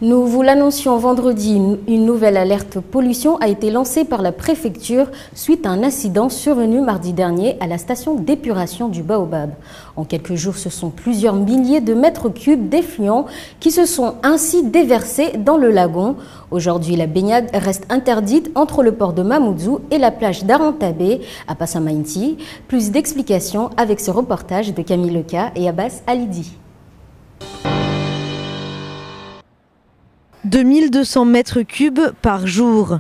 Nous vous l'annoncions vendredi, une nouvelle alerte pollution a été lancée par la préfecture suite à un incident survenu mardi dernier à la station d'épuration du Baobab. En quelques jours, ce sont plusieurs milliers de mètres cubes d'effluents qui se sont ainsi déversés dans le lagon. Aujourd'hui, la baignade reste interdite entre le port de Mamoudzou et la plage d'Arantabé à Passamainti. Plus d'explications avec ce reportage de Camille Leca et Abbas Alidi. 2200 mètres cubes par jour.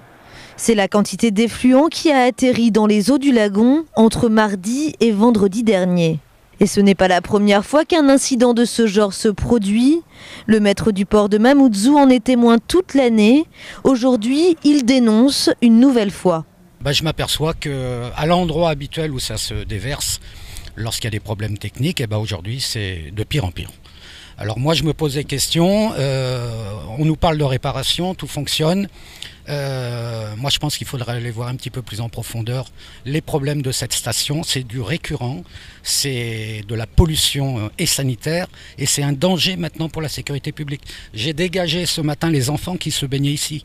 C'est la quantité d'effluents qui a atterri dans les eaux du lagon entre mardi et vendredi dernier. Et ce n'est pas la première fois qu'un incident de ce genre se produit. Le maître du port de Mamoudzou en est témoin toute l'année. Aujourd'hui, il dénonce une nouvelle fois. Je m'aperçois qu'à l'endroit habituel où ça se déverse, lorsqu'il y a des problèmes techniques, aujourd'hui c'est de pire en pire. Alors moi je me pose des questions, on nous parle de réparation, tout fonctionne. Moi je pense qu'il faudrait aller voir un petit peu plus en profondeur les problèmes de cette station. C'est du récurrent, c'est de la pollution et sanitaire et c'est un danger maintenant pour la sécurité publique. J'ai dégagé ce matin les enfants qui se baignaient ici.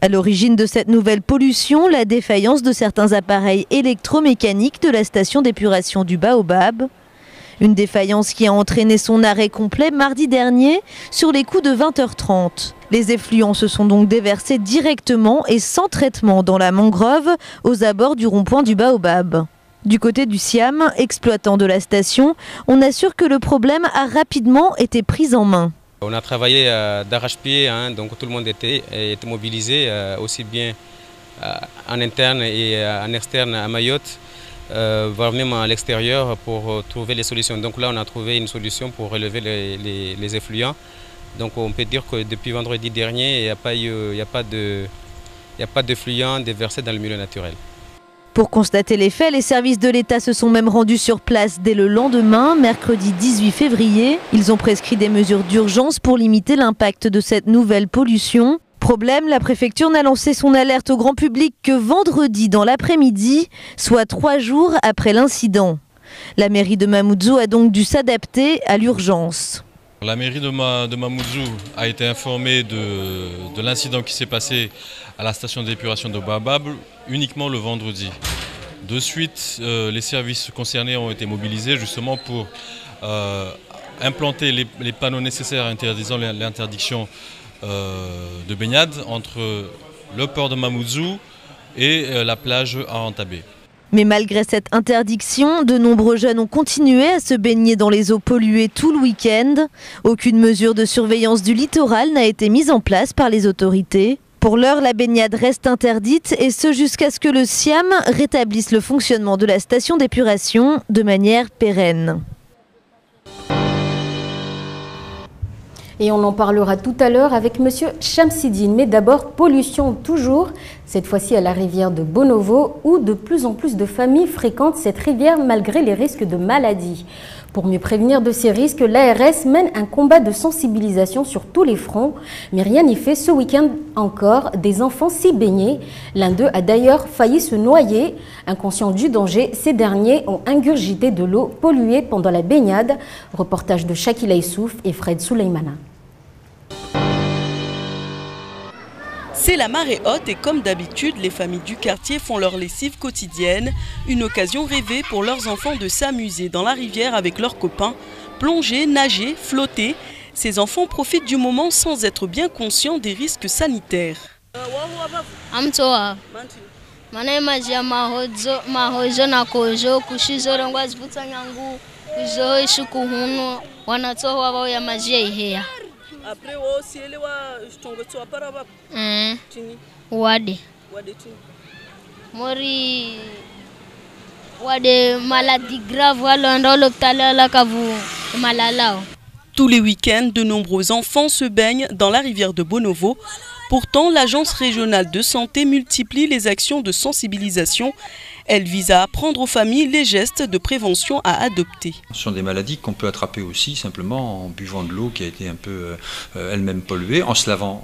À l'origine de cette nouvelle pollution, la défaillance de certains appareils électromécaniques de la station d'épuration du Baobab. Une défaillance qui a entraîné son arrêt complet mardi dernier sur les coups de 20h30. Les effluents se sont donc déversés directement et sans traitement dans la mangrove aux abords du rond-point du Baobab. Du côté du SIAM, exploitant de la station, on assure que le problème a rapidement été pris en main. On a travaillé d'arrache-pied, donc tout le monde était mobilisé, aussi bien en interne et en externe à Mayotte. Voire même à l'extérieur pour trouver les solutions. Donc là on a trouvé une solution pour relever les effluents. Donc on peut dire que depuis vendredi dernier, il n'y a pas d'effluents déversés dans le milieu naturel. Pour constater les faits, les services de l'État se sont même rendus sur place dès le lendemain, mercredi 18 février. Ils ont prescrit des mesures d'urgence pour limiter l'impact de cette nouvelle pollution. Problème, la préfecture n'a lancé son alerte au grand public que vendredi dans l'après-midi, soit 3 jours après l'incident. La mairie de Mamoudzou a donc dû s'adapter à l'urgence. La mairie de Mamoudzou a été informée de l'incident qui s'est passé à la station d'épuration de Baobab uniquement le vendredi. De suite, les services concernés ont été mobilisés justement pour implanter les panneaux nécessaires interdisant l'interdiction de baignade entre le port de Mamoudzou et la plage Arantabé. Mais malgré cette interdiction, de nombreux jeunes ont continué à se baigner dans les eaux polluées tout le week-end. Aucune mesure de surveillance du littoral n'a été mise en place par les autorités. Pour l'heure, la baignade reste interdite et ce jusqu'à ce que le SIAM rétablisse le fonctionnement de la station d'épuration de manière pérenne. Et on en parlera tout à l'heure avec Monsieur Chamsidine. Mais d'abord, pollution toujours, cette fois-ci à la rivière de Bonovo, où de plus en plus de familles fréquentent cette rivière malgré les risques de maladies. Pour mieux prévenir de ces risques, l'ARS mène un combat de sensibilisation sur tous les fronts. Mais rien n'y fait, ce week-end encore, des enfants s'y baignaient. L'un d'eux a d'ailleurs failli se noyer. Inconscients du danger, ces derniers ont ingurgité de l'eau polluée pendant la baignade. Reportage de Shakila Issouf et Fred Souleymana. C'est la marée haute et comme d'habitude, les familles du quartier font leur lessive quotidienne. Une occasion rêvée pour leurs enfants de s'amuser dans la rivière avec leurs copains, plonger, nager, flotter. Ces enfants profitent du moment sans être bien conscients des risques sanitaires. Après aussi ele wa chongo para baba wade mori wade maladie grave wala ndo l'hôpital la kavu malalao. Tous les week-ends, de nombreux enfants se baignent dans la rivière de Bonovo. Pourtant, l'agence régionale de santé multiplie les actions de sensibilisation. Elle vise à apprendre aux familles les gestes de prévention à adopter. Ce sont des maladies qu'on peut attraper aussi simplement en buvant de l'eau qui a été un peu elle-même polluée, en se lavant,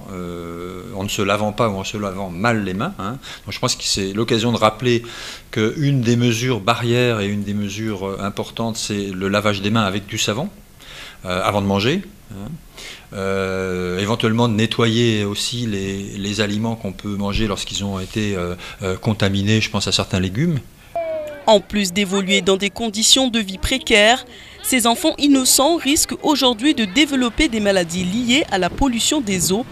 en ne se lavant pas ou en se lavant mal les mains. Donc je pense que c'est l'occasion de rappeler qu'une des mesures barrières et une des mesures importantes, c'est le lavage des mains avec du savon. avant de manger. Éventuellement de nettoyer aussi les aliments qu'on peut manger lorsqu'ils ont été contaminés, je pense à certains légumes. En plus d'évoluer dans des conditions de vie précaires, ces enfants innocents risquent aujourd'hui de développer des maladies liées à la pollution des eaux.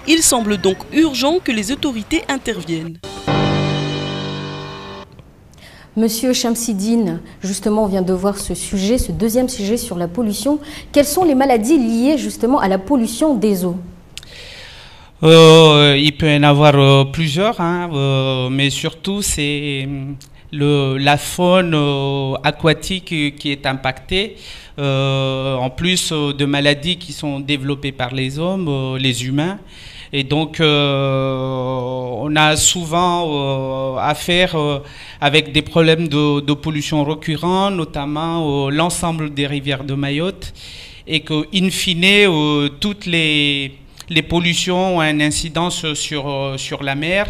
Il semble donc urgent que les autorités interviennent. Monsieur Chamsidine, justement, on vient de voir ce sujet, ce deuxième sujet sur la pollution. Quelles sont les maladies liées justement à la pollution des eaux? Il peut y en avoir plusieurs, mais surtout c'est la faune aquatique qui est impactée, en plus de maladies qui sont développées par les hommes, les humains. Et donc, on a souvent affaire avec des problèmes de pollution récurrents, notamment l'ensemble des rivières de Mayotte, et que, in fine, toutes les pollutions ont une incidence sur la mer,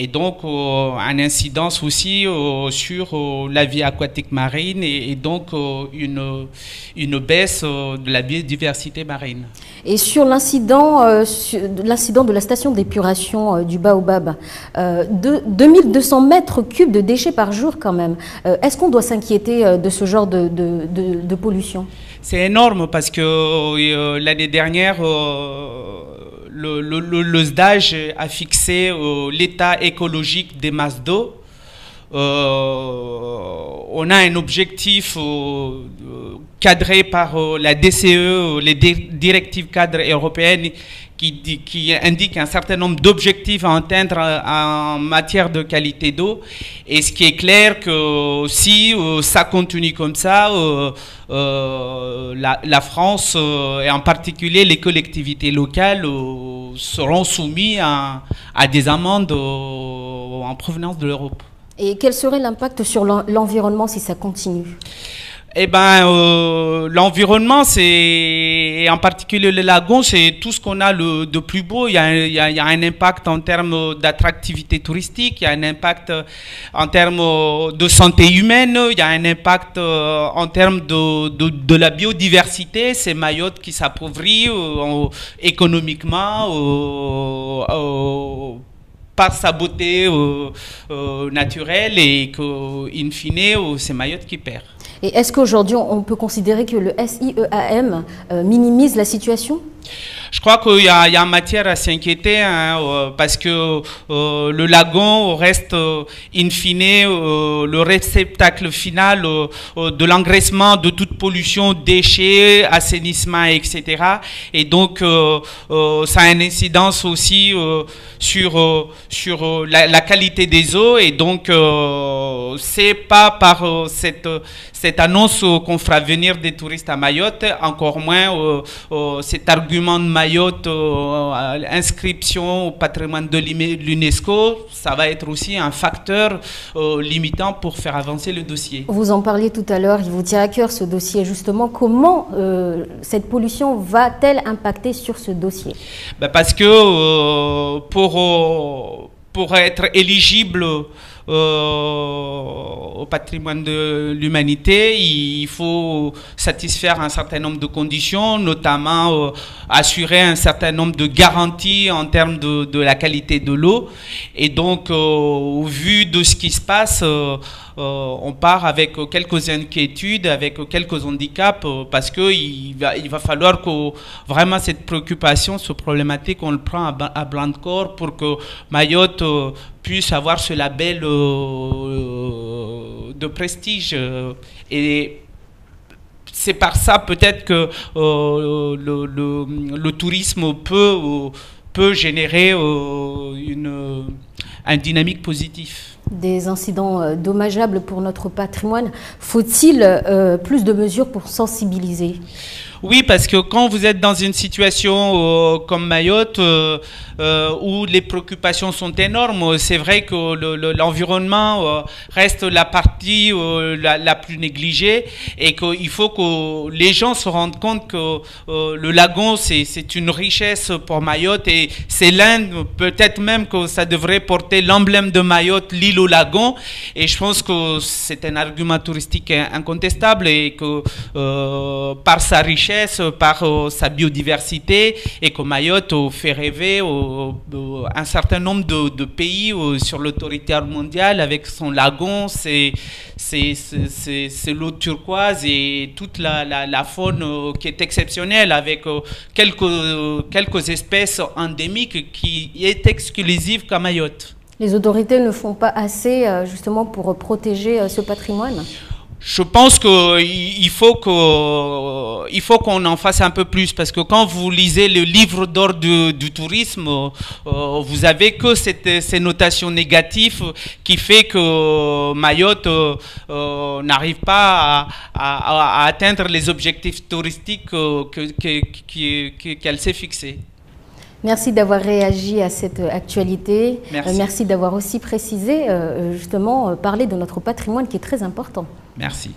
et donc une incidence aussi sur la vie aquatique marine, et donc une baisse de la biodiversité marine. Et sur l'incident de la station d'épuration du Baobab, 2200 mètres cubes de déchets par jour quand même. Est-ce qu'on doit s'inquiéter de ce genre de pollution? C'est énorme parce que l'année dernière, le SDAGE a fixé l'état écologique des masses d'eau. On a un objectif cadré par la DCE, les directives cadres européennes, qui indiquent un certain nombre d'objectifs à atteindre en matière de qualité d'eau. Et ce qui est clair que si ça continue comme ça, la France, et en particulier les collectivités locales, seront soumises à des amendes en provenance de l'Europe. Et quel serait l'impact sur l'environnement si ça continue? Eh ben, l'environnement, c'est, en particulier le lagon, c'est tout ce qu'on a de plus beau. Il y a un impact en termes d'attractivité touristique, il y a un impact en termes de santé humaine, il y a un impact en termes de la biodiversité. C'est Mayotte qui s'appauvrit économiquement, par sa beauté naturelle, et qu'in fine, c'est Mayotte qui perd. Et est-ce qu'aujourd'hui, on peut considérer que le SIEAM minimise la situation? Je crois qu'il y a matière à s'inquiéter, parce que le lagon reste, in fine, le réceptacle final de l'engraissement de toute pollution, déchets, assainissement, etc. Et donc, ça a une incidence aussi sur la qualité des eaux. Et donc, c'est pas par cette annonce qu'on fera venir des touristes à Mayotte, encore moins cet argument de Mayotte, inscription au patrimoine de l'UNESCO, ça va être aussi un facteur limitant pour faire avancer le dossier. Vous en parliez tout à l'heure, il vous tient à cœur ce dossier justement. Comment cette pollution va-t-elle impacter sur ce dossier? Parce que pour être éligible au patrimoine de l'humanité, il faut satisfaire un certain nombre de conditions, notamment assurer un certain nombre de garanties en termes de la qualité de l'eau. Et donc, au vu de ce qui se passe, on part avec quelques inquiétudes, avec quelques handicaps, parce qu'il va falloir que vraiment cette préoccupation, cette problématique, on le prend à blanc de corps pour que Mayotte puisse avoir ce label de prestige. Et c'est par ça peut-être que le tourisme peut générer un dynamique positif. Des incidents dommageables pour notre patrimoine. Faut-il plus de mesures pour sensibiliser? Oui, parce que quand vous êtes dans une situation comme Mayotte, où les préoccupations sont énormes, c'est vrai que l'environnement reste la partie la plus négligée, et qu'il faut que les gens se rendent compte que le lagon, c'est une richesse pour Mayotte, et c'est l'un, peut-être même que ça devrait porter l'emblème de Mayotte, l'île l'île au lagon. Et je pense que c'est un argument touristique incontestable et que par sa richesse, par sa biodiversité, et que Mayotte fait rêver un certain nombre de pays sur le territoire mondial avec son lagon, c'est l'eau turquoise et toute la faune qui est exceptionnelle avec quelques espèces endémiques qui est exclusive qu'à Mayotte. Les autorités ne font pas assez justement pour protéger ce patrimoine? Je pense qu'il faut qu'on en fasse un peu plus, parce que quand vous lisez le livre d'or du tourisme, vous avez que ces notations négatives qui fait que Mayotte n'arrive pas à atteindre les objectifs touristiques qu'elle s'est fixés. Merci d'avoir réagi à cette actualité. Merci d'avoir aussi précisé, justement, parler de notre patrimoine qui est très important. Merci.